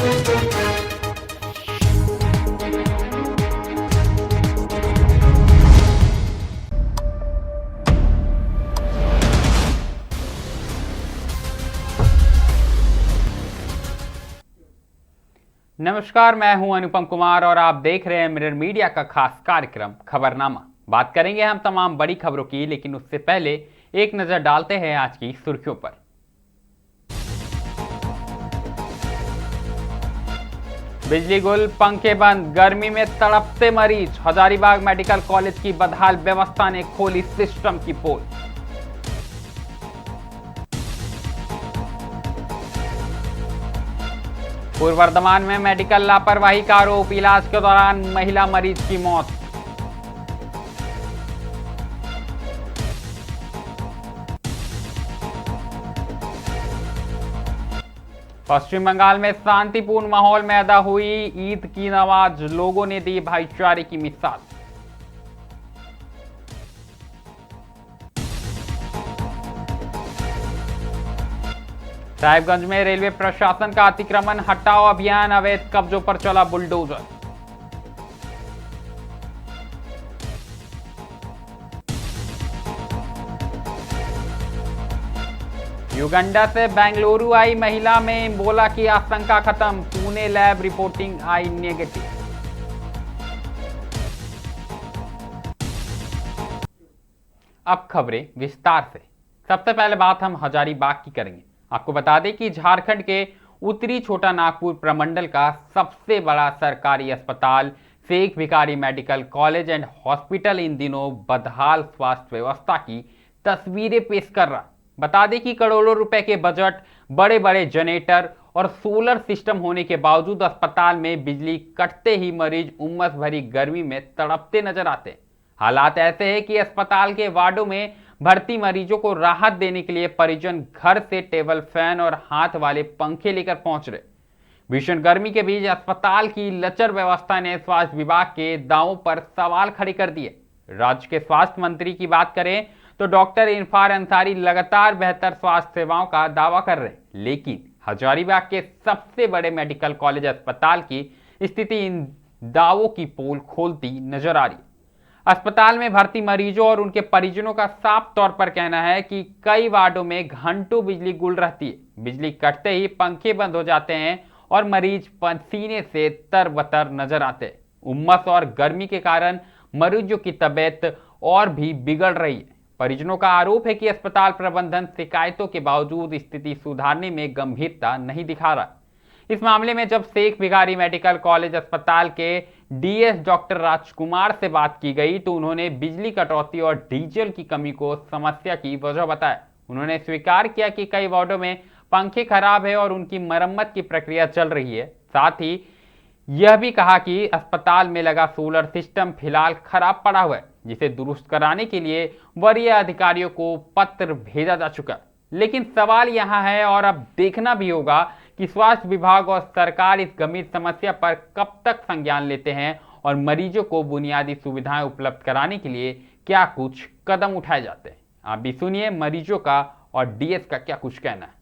नमस्कार, मैं हूं अनुपम कुमार और आप देख रहे हैं मिरर मीडिया का खास कार्यक्रम खबरनामा। बात करेंगे हम तमाम बड़ी खबरों की, लेकिन उससे पहले एक नजर डालते हैं आज की सुर्खियों पर। बिजली गुल, पंखे बंद, गर्मी में तड़पते मरीज। हजारीबाग मेडिकल कॉलेज की बदहाल व्यवस्था ने खोली सिस्टम की पोल। पूर्व वर्धमान में मेडिकल लापरवाही का आरोप, इलाज के दौरान महिला मरीज की मौत। पश्चिम बंगाल में शांतिपूर्ण माहौल में अदा हुई ईद की नमाज, लोगों ने दी भाईचारे की मिसाल। साहिबगंज में रेलवे प्रशासन का अतिक्रमण हटाओ अभियान, अवैध कब्जों पर चला बुलडोजर। युगांडा से बेंगलुरु आई महिला में इबोला की आशंका खत्म, पुणे लैब रिपोर्टिंग आई नेगेटिव। अब खबरें विस्तार से। सबसे पहले बात हम हजारीबाग की करेंगे। आपको बता दें कि झारखंड के उत्तरी छोटा नागपुर प्रमंडल का सबसे बड़ा सरकारी अस्पताल Sheikh Bhikhari medical college and hospital in दिनों बदहाल स्वास्थ्य व्यवस्था की तस्वीरें पेश कर रहा। बता दें कि करोड़ों रुपए के बजट, बड़े बड़े जनरेटर और सोलर सिस्टम होने के बावजूद अस्पताल में बिजली कटते ही मरीज उमस भरी गर्मी में तड़पते नजर आते। हालात ऐसे हैं कि अस्पताल के वार्डों में भर्ती मरीजों को राहत देने के लिए परिजन घर से टेबल फैन और हाथ वाले पंखे लेकर पहुंच रहे। भीषण गर्मी के बीच अस्पताल की लचर व्यवस्था ने स्वास्थ्य विभाग के दावों पर सवाल खड़े कर दिए। राज्य के स्वास्थ्य मंत्री की बात करें तो डॉक्टर इरफान अंसारी लगातार बेहतर स्वास्थ्य सेवाओं का दावा कर रहे, लेकिन हजारीबाग के सबसे बड़े मेडिकल कॉलेज अस्पताल की स्थिति इन दावों की पोल खोलती नजर आ रही। अस्पताल में भर्ती मरीजों और उनके परिजनों का साफ तौर पर कहना है कि कई वार्डों में घंटों बिजली गुल रहती है। बिजली कटते ही पंखे बंद हो जाते हैं और मरीज पसीने से तरबतर नजर आते हैं। उमस और गर्मी के कारण मरीजों की तबीयत और भी बिगड़ रही है। परिजनों का आरोप है कि अस्पताल प्रबंधन शिकायतों के बावजूद स्थिति सुधारने में गंभीरता नहीं दिखा रहा। इस मामले में जब शेख भिखारी मेडिकल कॉलेज अस्पताल के डीएस डॉक्टर राजकुमार से बात की गई तो उन्होंने बिजली कटौती और डीजल की कमी को समस्या की वजह बताया। उन्होंने स्वीकार किया कि कई वार्डों में पंखे खराब है और उनकी मरम्मत की प्रक्रिया चल रही है। साथ ही यह भी कहा कि अस्पताल में लगा सोलर सिस्टम फिलहाल खराब पड़ा हुआ है, जिसे दुरुस्त कराने के लिए वरीय अधिकारियों को पत्र भेजा जा चुका। लेकिन सवाल यहां है और अब देखना भी होगा कि स्वास्थ्य विभाग और सरकार इस गंभीर समस्या पर कब तक संज्ञान लेते हैं और मरीजों को बुनियादी सुविधाएं उपलब्ध कराने के लिए क्या कुछ कदम उठाए जाते हैं। आप भी सुनिए मरीजों का और डीएस का क्या कुछ कहना है।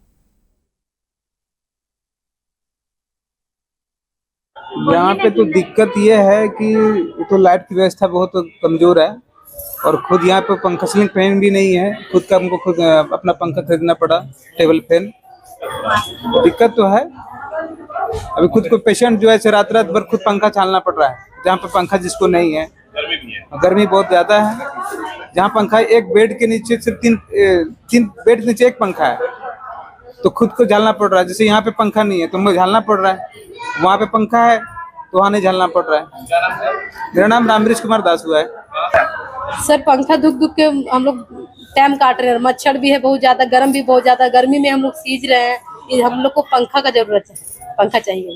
यहाँ पे तो दिक्कत ये है कि तो लाइट की व्यवस्था बहुत कमजोर है और खुद यहाँ पे पंखा सीलिंग फैन भी नहीं है। खुद का हमको खुद अपना पंखा खरीदना पड़ा, टेबल फैन। दिक्कत तो है। अभी खुद को पेशेंट जो है रात रात भर खुद पंखा चलाना पड़ रहा है, जहाँ पे पंखा जिसको नहीं है। गर्मी बहुत ज्यादा है। जहाँ पंखा एक बेड के नीचे सिर्फ तीन बेड के नीचे एक पंखा है, तो खुद को झेलना पड़ रहा है। जैसे यहाँ पे पंखा नहीं है तो मुझे झेलना पड़ रहा है, वहाँ पे पंखा है तो वहाँ नहीं झेलना पड़ रहा है। मेरा नाम रामवृक्ष कुमार दास हुआ है। सर पंखा दुख दुख के हम लोग टाइम काट रहे हैं। मच्छर भी है बहुत ज्यादा, गर्म भी बहुत ज्यादा। गर्मी में हम लोग सीज रहे हैं। हम लोग को पंखा का जरूरत है, पंखा चाहिए।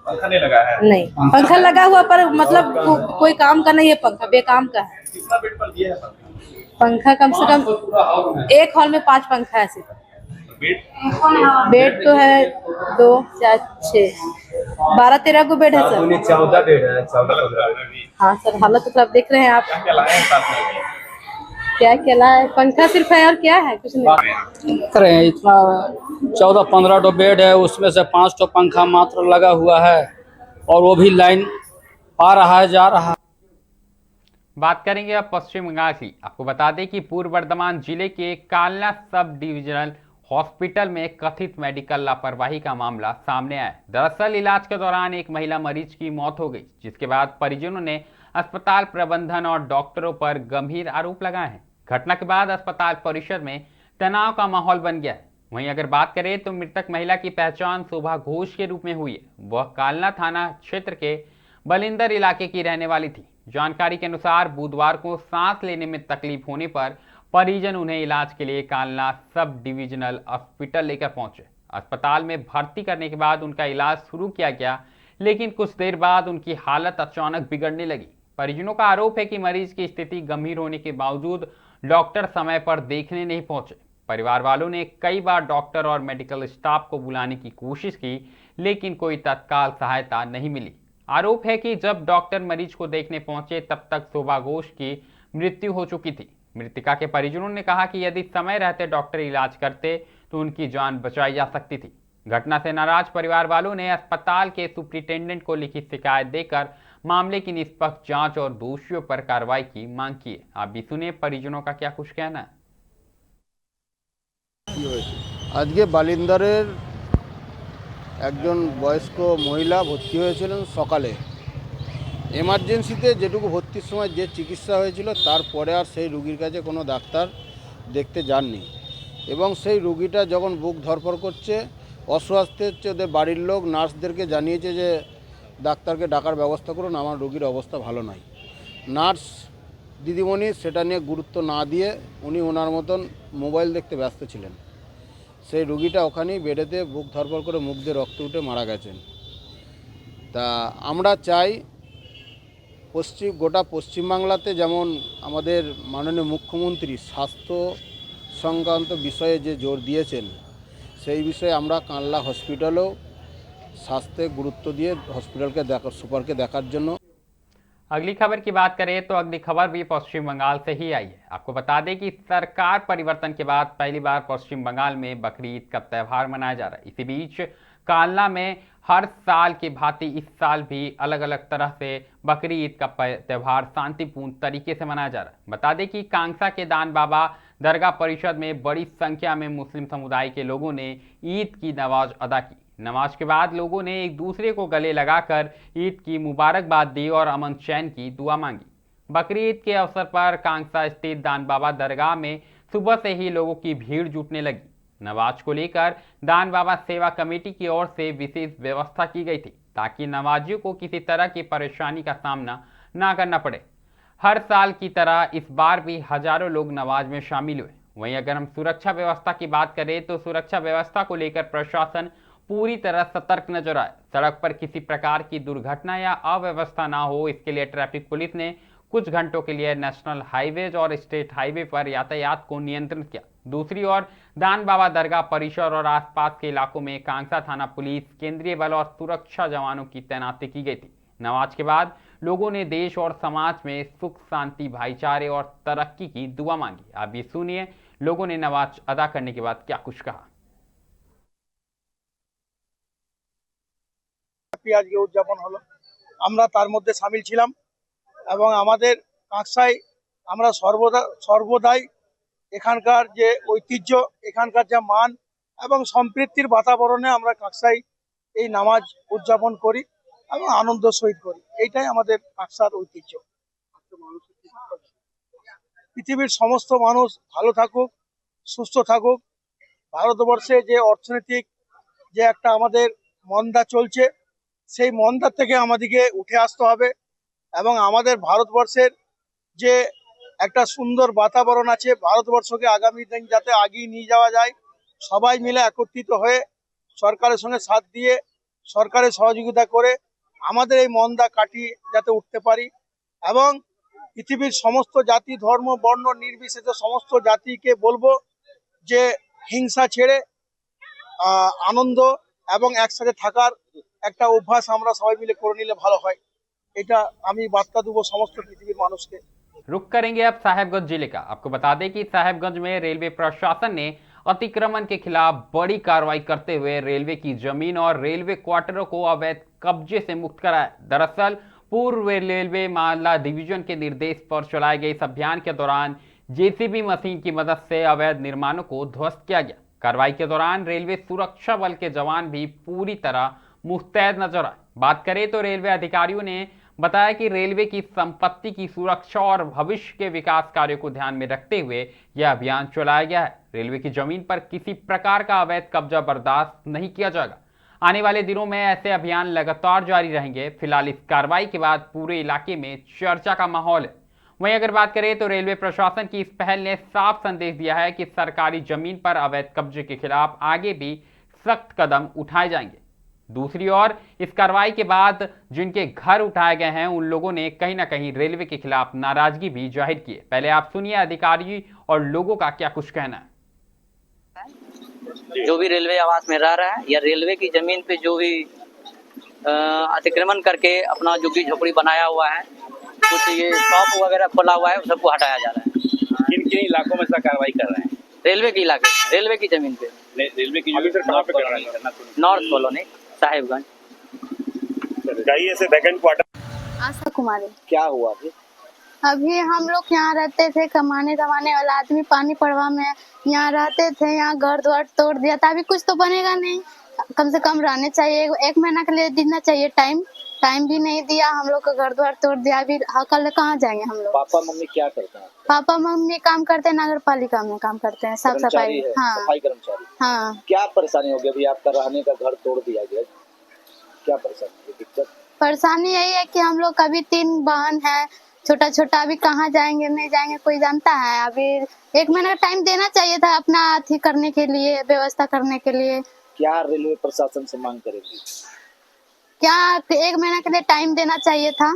पंखा नहीं लगा है? नहीं, पंखा लगा हुआ पर मतलब कोई काम का नहीं है। पंखा बेकाम का है। कितना बेड पर दिया है पंखा कम से कम एक हॉल में 5 पंखा है। सिर्फ बेड तो है 2 4 6 12-13 को बेड है सर। 14 बेड है। 14 हाँ सर, हालत तो आप देख रहे हैं आप। क्या केला है, पंखा सिर्फ है और क्या है, कुछ नहीं। करें इतना 14-15 तो बेड है, उसमें से 5 तो पंखा मात्र लगा हुआ है और वो भी लाइन आ रहा है जा रहा है। बात करेंगे अब पश्चिम बंगाल की। आपको बता दें कि पूर्व बर्धमान जिले के कालना सब डिविजनल हॉस्पिटल में कथित मेडिकल लापरवाही का मामला सामने आया। दरअसल इलाज के दौरान एक महिला मरीज की मौत हो गई, जिसके बाद परिजनों ने अस्पताल प्रबंधन और डॉक्टरों पर गंभीर आरोप लगाए हैं। घटना के बाद अस्पताल परिसर में तनाव का माहौल बन गया है। वहीं अगर बात करें तो मृतक महिला की पहचान शोभा घोष के रूप में हुई है। वह कालना थाना क्षेत्र के बलिंदर इलाके की रहने वाली थी। जानकारी के अनुसार बुधवार को सांस लेने में तकलीफ होने पर परिजन उन्हें इलाज के लिए कालना सब डिविजनल हॉस्पिटल लेकर पहुंचे। अस्पताल में भर्ती करने के बाद उनका इलाज शुरू किया गया, लेकिन कुछ देर बाद उनकी हालत अचानक बिगड़ने लगी। परिजनों का आरोप है कि मरीज की स्थिति गंभीर होने के बावजूद डॉक्टर समय पर देखने नहीं पहुंचे। परिवार वालों ने कई बार डॉक्टर और मेडिकल स्टाफ को बुलाने की कोशिश की, लेकिन कोई तत्काल सहायता नहीं मिली। आरोप है कि जब डॉक्टर मरीज को देखने पहुंचे तब तक शोभा घोष की मृत्यु हो चुकी थी। मृतिका के परिजनों ने कहा कि यदि समय रहते डॉक्टर इलाज करते तो उनकी जान बचाई जा सकती थी। घटना से नाराज परिवार वालों ने अस्पताल के सुपरिटेंडेंट को लिखित शिकायत देकर मामले की निष्पक्ष जांच और दोषियों पर कार्रवाई की मांग की है। आप भी सुने परिजनों का क्या कुछ कहना है। আজকে বালিন্দারের একজন বয়স্ক মহিলা ভর্তি হয়েছিলেন সকালে। এমার্জেন্সিতে যেটুকু ভর্তির সময় যে চিকিৎসা হয়েছিল তারপরে আর সেই রুগীর কাছে কোনো ডাক্তার দেখতে যাননি এবং সেই রুগীটা যখন বুক ধরফর করছে অস্বস্তি হচ্ছে, ওদের বাড়ির লোক নার্সদেরকে জানিয়েছে যে ডাক্তারকে ডাকার ব্যবস্থা করুন, আমার রুগীর অবস্থা ভালো নয়। নার্স দিদিমণি সেটা নিয়ে গুরুত্ব না দিয়ে উনি ওনার মতন মোবাইল দেখতে ব্যস্ত ছিলেন। সেই রুগীটা ওখানেই বেডেতে বুক ধরপড় করে মুখ দিয়ে রক্ত উঠে মারা গেছেন। তা আমরা চাই গোটা পশ্চিমবাংলাতে যেমন আমাদের মাননীয় মুখ্যমন্ত্রী স্বাস্থ্য সংক্রান্ত বিষয়ে যে জোর দিয়েছেন, সেই বিষয়ে আমরা কানলা হসপিটালেও স্বাস্থ্যে গুরুত্ব দিয়ে হসপিটালকে সুপারকে দেখার জন্য। अगली खबर की बात करें तो अगली खबर भी पश्चिम बंगाल से ही आई है। आपको बता दें कि सरकार परिवर्तन के बाद पहली बार पश्चिम बंगाल में बकरी ईद का त्यौहार मनाया जा रहा है। इसी बीच कालना में हर साल की भांति इस साल भी अलग अलग तरह से बकरी ईद का त्यौहार शांतिपूर्ण तरीके से मनाया जा रहा है। बता दें कि कांगसा के दान बाबा दरगाह परिषद में बड़ी संख्या में मुस्लिम समुदाय के लोगों ने ईद की नमाज अदा की। नमाज के बाद लोगों ने एक दूसरे को गले लगाकर ईद की मुबारकबाद दी और अमन चैन की दुआ मांगी। बकरी ईद के अवसर पर कांगसा स्थित दान बाबा दरगाह में सुबह से ही लोगों की भीड़ जुटने लगी। नमाज को लेकर दान बाबा सेवा कमेटी की ओर से विशेष व्यवस्था की गई थी, ताकि नमाजियों को किसी तरह की परेशानी का सामना न करना पड़े। हर साल की तरह इस बार भी हजारों लोग नमाज में शामिल हुए। वहीं अगर हम सुरक्षा व्यवस्था की बात करें तो सुरक्षा व्यवस्था को लेकर प्रशासन पूरी तरह सतर्क नजर आए। सड़क पर किसी प्रकार की दुर्घटना या अव्यवस्था ना हो, इसके लिए ट्रैफिक पुलिस ने कुछ घंटों के लिए नेशनल हाईवेज और स्टेट हाईवे पर यातायात को नियंत्रित किया। दूसरी ओर दान बाबा दरगाह परिसर और आसपास के इलाकों में कांगसा थाना पुलिस, केंद्रीय बल और सुरक्षा जवानों की तैनाती की गई थी। नमाज के बाद लोगों ने देश और समाज में सुख शांति, भाईचारे और तरक्की की दुआ मांगी। आप भी सुनिए लोगों ने नमाज अदा करने के बाद क्या कुछ कहा। আজকে উদযাপন হলো, আমরা তার মধ্যে সামিল ছিলাম এবং আমাদের কাঁকসায় আমরা সর্বদাই এখানকার যে ঐতিহ্য, এখানকার যে মান এবং সম্প্রীতির বাতাবরণে আমরা কাঁকসায় এই নামাজ উদযাপন করি এবং আনন্দ সহিত করি। এইটাই আমাদের কাঁকসার ঐতিহ্য। পৃথিবীর সমস্ত মানুষ ভালো থাকুক, সুস্থ থাকুক। ভারতবর্ষে যে অর্থনৈতিক যে একটা আমাদের মন্দা চলছে, সেই মন্দা থেকে আমাদেরকে উঠে আসতে হবে এবং আমাদের ভারতবর্ষের যে একটা সুন্দর বাতাবরণ আছে, ভারতবর্ষকে আগামী দিন যাতে এগিয়ে নিয়ে যাওয়া যায়, সবাই মিলে একত্রিত হয়ে সরকারের সঙ্গে সাথ দিয়ে সরকারের সহযোগিতা করে আমাদের এই মন্দা কাটিয়ে যাতে উঠতে পারি এবং পৃথিবীর সমস্ত জাতি, ধর্ম, বর্ণ নির্বিশেষে সমস্ত জাতিকে বলবো যে হিংসা ছেড়ে আনন্দ এবং একসাথে থাকার একটা অভ্যাস আমরা সবাই মিলে করে নিলে ভালো হয়। এটা আমি বার্তা দেবো সমস্ত পৃথিবীর মানুষকে। रुक करेंगे अब साहेबगंज जिले का। आपको बता दें कि साहेबगंज में रेलवे प्रशासन ने अतिक्रमण के खिलाफ बड़ी कार्रवाई करते हुए रेलवे की जमीन और रेलवे क्वार्टरों को अवैध कब्जे से मुक्त कराया। दरअसल पूर्व रेलवे मामला डिवीजन के निर्देश पर चलाए गए इस अभियान के दौरान जेसीबी मशीन की मदद से अवैध निर्माणों को ध्वस्त किया गया। कार्रवाई के दौरान रेलवे सुरक्षा बल के जवान भी पूरी तरह मुस्तैद नजर आए। बात करें तो रेलवे अधिकारियों ने बताया कि रेलवे की संपत्ति की सुरक्षा और भविष्य के विकास कार्यों को ध्यान में रखते हुए यह अभियान चलाया गया है। रेलवे की जमीन पर किसी प्रकार का अवैध कब्जा बर्दाश्त नहीं किया जाएगा। आने वाले दिनों में ऐसे अभियान लगातार जारी रहेंगे। फिलहाल इस कार्रवाई के बाद पूरे इलाके में चर्चा का माहौल है। वहीं अगर बात करें तो रेलवे प्रशासन की इस पहल ने साफ संदेश दिया है कि सरकारी जमीन पर अवैध कब्जे के खिलाफ आगे भी सख्त कदम उठाए जाएंगे। दूसरी ओर इस कार्रवाई के बाद जिनके घर उठाए गए हैं उन लोगों ने कहीं ना कहीं रेलवे के खिलाफ नाराजगी भी जाहिर की है। पहले आप सुनिए अधिकारी और लोगों का क्या कुछ कहना है। जो भी रेलवे आवास में रह रहा है या रेलवे की जमीन पे जो भी अतिक्रमण करके अपना जो भी झोपड़ी बनाया हुआ है, कुछ ये शॉप वगैरह खोला हुआ है, सबको हटाया जा रहा है। किन किन इलाकों में ऐसा कार्रवाई कर रहे हैं? रेलवे के इलाके, रेलवे की जमीन पे, रेलवे की जमीन कहाँ पे कर रहे हैं? North colony Sahibganj. जाइए से वैकेंट क्वार्टर। आशा कुमारी। क्या हुआ अभी हम लोग यहाँ रहते थे, कमाने दमाने वाला आदमी, पानी पड़वा में यहाँ रहते थे, यहाँ घर द्वार तोड़ दिया था। अभी कुछ तो बनेगा नहीं, कम से कम रहने चाहिए, 1 महीना के लिए देना चाहिए टाइम भी नहीं दिया। हम लोग का घर द्वार तोड़ दिया। अभी कल कहाँ जाएंगे हम लोग? पापा मम्मी क्या करते हैं? पापा मम्मी काम करते हैं, नगर पालिका में काम करते हैं, साफ सफाई। हाँ, सफाई कर्मचारी। हाँ। क्या परेशानी हो गई? अभी आपका रहने का घर तोड़ दिया गया, क्या परेशानी दिक्कत? परेशानी यही है कि हम लोग का भी 3 बहन है, छोटा छोटा, अभी कहाँ जाएंगे नहीं जाएंगे कोई जानता है। अभी 1 महीना का टाइम देना चाहिए था अपना अथी करने के लिए, व्यवस्था करने के लिए। क्या रेलवे प्रशासन से मांग करेगी? क्या 1 महीना के लिए टाइम देना चाहिए था।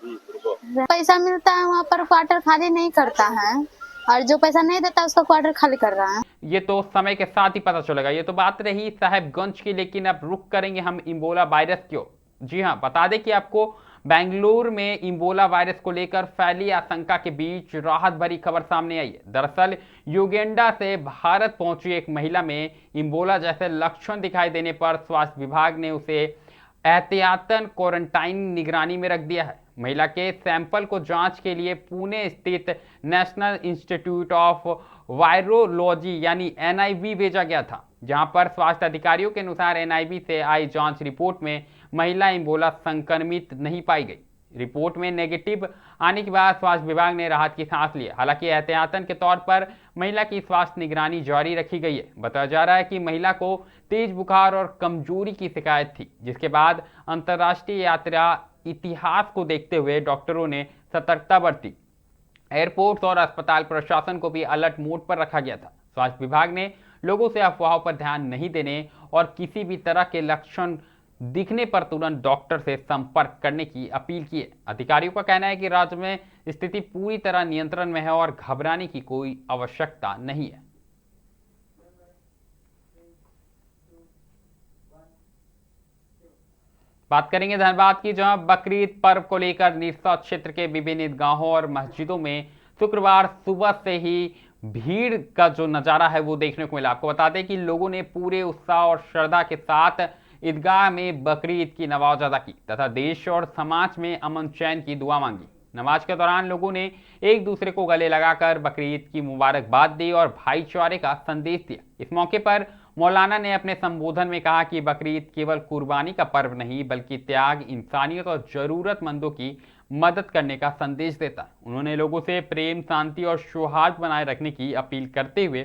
पैसा मिलता है वहाँ पर क्वार्टर खाली नहीं करता है, और जो पैसा नहीं देता उसका क्वार्टर खाली कर रहा है। ये तो समय के साथ ही पता चलेगा। ये तो बात रही साहेबगंज की, लेकिन अब रुक करेंगे हम इबोला वायरस क्यों। जी हाँ, बता दें कि आपको बेंगलुरु में इबोला वायरस को लेकर फैली आशंका के बीच राहत भरी खबर सामने आई है। दरअसल युगांडा से भारत पहुंची एक महिला में इबोला जैसे लक्षण दिखाई देने पर स्वास्थ्य विभाग ने उसे एहतियातन क्वारंटाइन निगरानी में रख दिया है। महिला के सैंपल को जांच के लिए पुणे स्थित नेशनल इंस्टीट्यूट ऑफ वायरोलॉजी यानी NIV भेजा गया था, जहां पर स्वास्थ्य अधिकारियों के अनुसार NIV से आई जांच रिपोर्ट में महिला इबोला संक्रमित नहीं पाई गई। रिपोर्ट में नेगेटिव आने के बाद स्वास्थ्य विभाग ने राहत की सांस ली। हालांकि एहतियातन के तौर पर महिला की स्वास्थ्य निगरानी जारी रखी गई है। बताया जा रहा है कि महिला को तेज बुखार और कमजोरी की शिकायत थी, जिसके बाद अंतर्राष्ट्रीय यात्रा इतिहास को देखते हुए डॉक्टरों ने सतर्कता बरती। एयरपोर्ट और अस्पताल प्रशासन को भी अलर्ट मोड पर रखा गया था। स्वास्थ्य विभाग ने लोगों से अफवाहों पर ध्यान नहीं देने और किसी भी तरह के लक्षण दिखने पर तुरंत डॉक्टर से संपर्क करने की अपील की है। अधिकारियों का कहना है कि राज्य में स्थिति पूरी तरह नियंत्रण में है और घबराने की कोई आवश्यकता नहीं है। बात करेंगे धनबाद की, जहां बकरीद पर्व को लेकर निरसा क्षेत्र के विभिन्न ईदगाहों और मस्जिदों में शुक्रवार सुबह से ही भीड़ का जो नजारा है वो देखने को मिला। आपको बता दें कि लोगों ने पूरे उत्साह और श्रद्धा के साथ ईदगाह में बकरीद की नमाज अदा की तथा देश और समाज में अमन चैन की दुआ मांगी। नमाज के दौरान लोगों ने एक दूसरे को गले लगाकर बकरीद की मुबारकबाद दी और भाईचारे का संदेश दिया। इस मौके पर मौलाना ने अपने संबोधन में कहा कि बकरीद केवल कुर्बानी का पर्व नहीं बल्कि त्याग, इंसानियत और जरूरतमंदों की मदद करने का संदेश देता है। उन्होंने लोगों से प्रेम, शांति और सौहार्द बनाए रखने की अपील करते हुए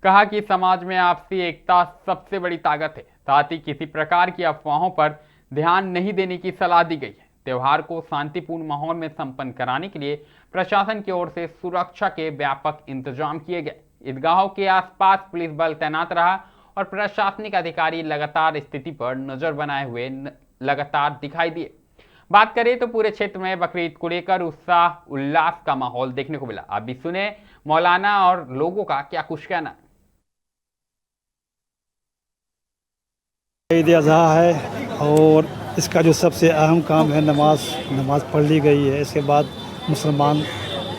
कहा कि समाज में आपसी एकता सबसे बड़ी ताकत है। साथ ही किसी प्रकार की अफवाहों पर ध्यान नहीं देने की सलाह दी गई है। त्योहार को शांतिपूर्ण माहौल में संपन्न कराने के लिए प्रशासन की ओर से सुरक्षा के व्यापक इंतजाम किए गए। ईदगाहों के आसपास पुलिस बल तैनात रहा और प्रशासनिक अधिकारी लगातार स्थिति पर नजर बनाए हुए लगातार दिखाई दिए। बात करें तो पूरे क्षेत्र में बकरीद को लेकर उत्साह उल्लास का माहौल देखने को मिला। आप भी सुने मौलाना और लोगों का क्या कुछ कहना है। ईद अज़हा है और इसका जो सबसे अहम काम है नमाज पढ़ ली गई है। इसके बाद मुसलमान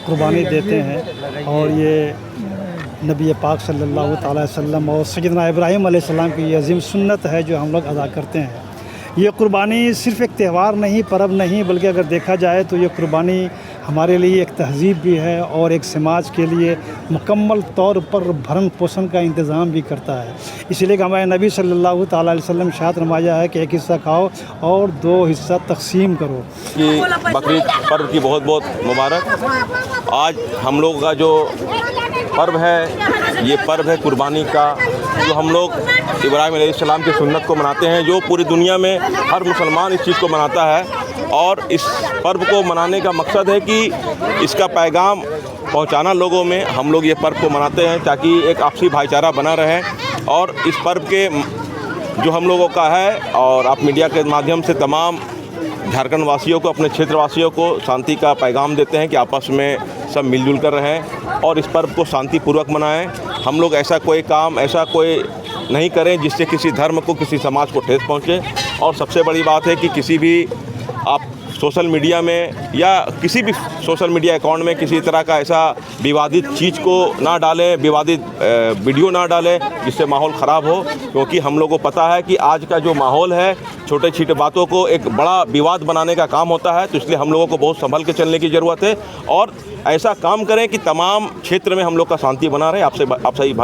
कुर्बानी देते हैं। और ये नबी पाक सल्लल्लाहु अलैहि वसल्लम और सैयदना इब्राहीम अलैहिस्सलाम की ये अजीम सुन्नत है जो हम लोग अदा करते हैं। ये कुर्बानी सिर्फ़ एक त्यौहार नहीं, पर्व नहीं, बल्कि अगर देखा जाए तो ये कुर्बानी हमारे लिए एक तहज़ीब भी है और एक समाज के लिए मुकम्मल तौर पर भरण पोषण का इंतज़ाम भी करता है। इसलिए कि हमारे नबी सल्लल्लाहु अलैहि वसल्लम शायद फरमाया है कि एक हिस्सा खाओ और 2 हिस्सा तकसीम करो। कि बकरीद पर्व की बहुत बहुत मुबारक। आज हम लोग का जो पर्व है ये पर्व है कुर्बानी का, जो हम लोग इब्राहीम अलैहिस्सलाम की सुन्नत को मनाते हैं, जो पूरी दुनिया में हर मुसलमान इस चीज़ को मनाता है। और इस पर्व को मनाने का मकसद है कि इसका पैगाम पहुंचाना लोगों में। हम लोग ये पर्व को मनाते हैं ताकि एक आपसी भाईचारा बना रहे और इस पर्व के जो हम लोगों का है, और आप मीडिया के माध्यम से तमाम झारखंड वासियों को, अपने क्षेत्र वासियों को शांति का पैगाम देते हैं कि आपस में सब मिलजुल कर रहें और इस पर्व को शांतिपूर्वक मनाएं। हम लोग ऐसा कोई काम, ऐसा कोई नहीं करें जिससे किसी धर्म को, किसी समाज को ठेस पहुंचे। और सबसे बड़ी बात है कि किसी भी आप सोशल मीडिया में या किसी भी सोशल मीडिया अकाउंट में किसी तरह का ऐसा विवादित चीज़ को ना डालें, विवादित वीडियो ना डालें जिससे माहौल ख़राब हो, क्योंकि हम लोगों को पता है कि आज का जो माहौल है छोटे छोटे बातों को एक बड़ा विवाद बनाने का काम होता है। तो इसलिए हम लोगों को बहुत संभल के चलने की ज़रूरत है और ऐसा काम करें कि तमाम क्षेत्र में हम लोग का शांति बना रहे। आपसे ही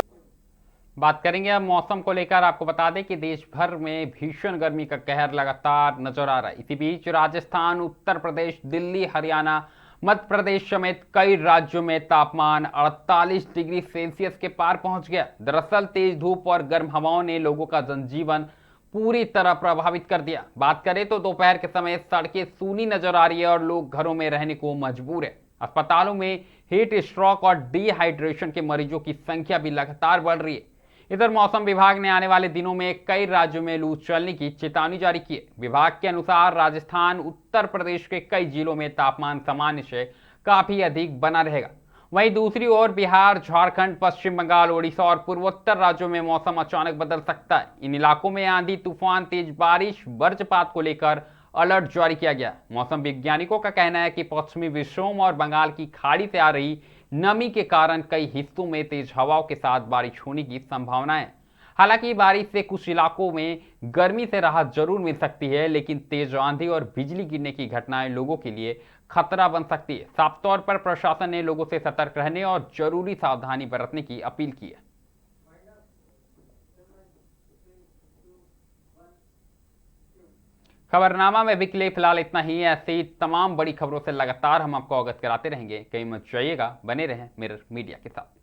बात करेंगे अब मौसम को लेकर। आपको बता दें कि देश भर में भीषण गर्मी का कहर लगातार नजर आ रहा है। इसी बीच राजस्थान, उत्तर प्रदेश, दिल्ली, हरियाणा, मध्य प्रदेश समेत कई राज्यों में तापमान 48 डिग्री सेल्सियस के पार पहुंच गया। दरअसल तेज धूप और गर्म हवाओं ने लोगों का जनजीवन पूरी तरह प्रभावित कर दिया। बात करें तो दोपहर के समय सड़कें सूनी नजर आ रही है और लोग घरों में रहने को मजबूर है। अस्पतालों में हीट स्ट्रोक और डिहाइड्रेशन के मरीजों की संख्या भी लगातार बढ़ रही है। इधर मौसम विभाग ने आने वाले दिनों में कई राज्यों में लू चलने की चेतावनी जारी की है। विभाग के अनुसार राजस्थान, उत्तर प्रदेश के कई जिलों में तापमान सामान्य से काफी अधिक बना रहेगा। वहीं दूसरी ओर बिहार, झारखंड, पश्चिम बंगाल, ओडिशा और पूर्वोत्तर राज्यों में मौसम अचानक बदल सकता है। इन इलाकों में आंधी, तूफान, तेज बारिश, वज्रपात को लेकर अलर्ट जारी किया गया। मौसम वैज्ञानिकों का कहना है कि पश्चिमी विक्षोभ और बंगाल की खाड़ी से आ रही नमी के कारण कई हिस्सों में तेज हवाओं के साथ बारिश होने की संभावना है। हालांकि बारिश से कुछ इलाकों में गर्मी से राहत जरूर मिल सकती है, लेकिन तेज आंधी और बिजली गिरने की घटनाएं लोगों के लिए खतरा बन सकती है। साफ तौर पर प्रशासन ने लोगों से सतर्क रहने और जरूरी सावधानी बरतने की अपील की है। खबरनामा में भी फिलहाल इतना ही। ऐसे ही तमाम बड़ी खबरों से लगातार हम आपको अवगत कराते रहेंगे। कहीं मत जाइएगा, बने रहें मिरर मीडिया के साथ।